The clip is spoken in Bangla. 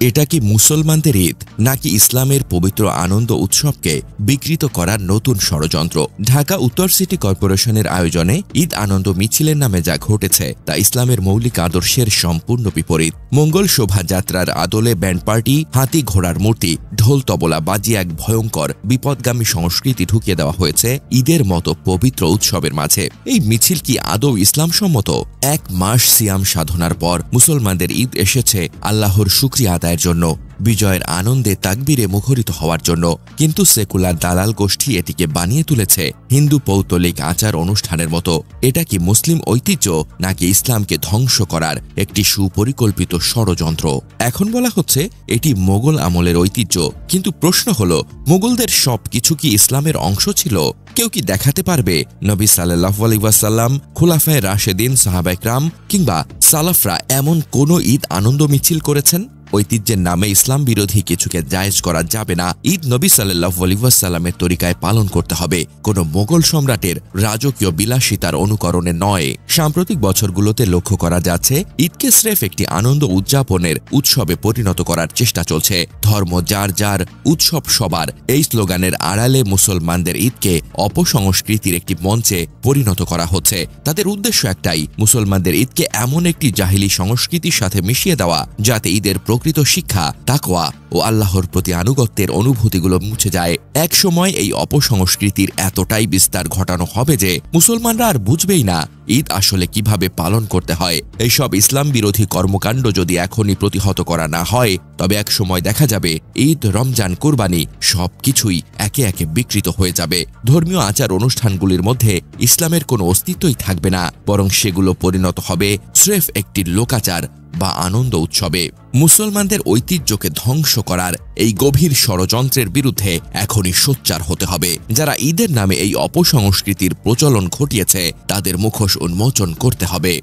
এটা কি মুসলমানদের ঈদ নাকি ইসলামের পবিত্র আনন্দ উৎসবকে বিকৃত করার নতুন ষড়যন্ত্র? ঢাকা উত্তর সিটি কর্পোরেশনের আয়োজনে ঈদ আনন্দ মিছিলের নামে যা ঘটেছে তা ইসলামের মৌলিক আদর্শের সম্পূর্ণ বিপরীত। মঙ্গল শোভাযাত্রার আদলে ব্যান্ড পার্টি, হাতি ঘোড়ার মূর্তি, ঢোল তবলা বাজিয়ে এক ভয়ঙ্কর বিপদগামী সংস্কৃতি ঢুকিয়ে দেওয়া হয়েছে ঈদের মতো পবিত্র উৎসবের মাঝে। এই মিছিল কি আদৌ ইসলামসম্মত? 1 মাস সিয়াম সাধনার পর মুসলমানদের ঈদ এসেছে আল্লাহর শুকরিয়া আদায়ের জন্য, বিজয়ের আনন্দে তাকবীরে মুখরিত হওয়ার জন্য। কিন্তু সেকুলার দালাল গোষ্ঠী এটিকে বানিয়ে তুলেছে হিন্দু পৌত্তলিক আচার অনুষ্ঠানের মতো। এটা কি মুসলিম ঐতিহ্য নাকি ইসলামকে ধ্বংস করার একটি সুপরিকল্পিত ষড়যন্ত্র? এখন বলা হচ্ছে এটি মোগল আমলের ঐতিহ্য, কিন্তু প্রশ্ন হলো মোগলদের সবকিছু কি ইসলামের অংশ ছিল? কেউ কি দেখাতে পারবে নবী সাল্লাল্লাহু আলাইহি ওয়াসাল্লাম, খুলাফায়ে রাশেদিন, সাহাবা ইকরাম কিংবা সালাফরা এমন কোন ঈদ আনন্দ মিছিল করেছেন? ঐতিহ্যের নামে ইসলাম বিরোধী কিছুকে জায়েজ করা যাবে না। ঈদ নবী সাল্লাল্লাহু আলাইহি ওয়াসাল্লামের তরিকায় পালন করতে হবে, কোনো মোগল সম্রাটের রাজকীয় বিলাসিতার অনুকরণে নয়। সাম্প্রতিক বছরগুলোতে লক্ষ্য করা যাচ্ছে ঈদকে স্রেফ একটি আনন্দ উদযাপনের উৎসবে পরিণত করার চেষ্টা চলছে। ধর্ম যার যার, উৎসব সবার, এই স্লোগানের আড়ালে মুসলমানদের ঈদকে অপসংস্কৃতির একটি মঞ্চে পরিণত করা হচ্ছে। তাদের উদ্দেশ্য একটাই, মুসলমানদের ঈদকে এমন একটি জাহিলি সংস্কৃতির সাথে মিশিয়ে দেওয়া যাতে ঈদের প্রকৃত শিক্ষা, তাকওয়া ও আল্লাহর প্রতি আনুগত্যের অনুভূতিগুলো মুছে যায়। এক সময় এই অপসংস্কৃতির এতটাই বিস্তার ঘটানো হবে যে মুসলমানরা আর বুঝবেই না ঈদ আসলে কিভাবে পালন করতে হয়। এইসব ইসলাম বিরোধী কর্মকাণ্ড যদি এখনই প্রতিহত করা না হয়, তবে এক সময় দেখা যাবে ঈদ, রমজান, কুরবানি সবকিছুই একে একে বিকৃত হয়ে যাবে। ধর্মীয় আচার অনুষ্ঠানগুলির মধ্যে ইসলামের কোনো অস্তিত্বই থাকবে না, বরং সেগুলো পরিণত হবে স্রেফ একটি লোকাচার বা আনন্দ উৎসবে। মুসলমানদের ঐতিহ্যকে ধ্বংস করার এই গভীর ষড়যন্ত্রের বিরুদ্ধে এখনই সোচ্চার হতে হবে। যারা ঈদের নামে এই অপসংস্কৃতির প্রচলন ঘটিয়েছে তাদের মুখোশ উন্মোচন করতে হবে।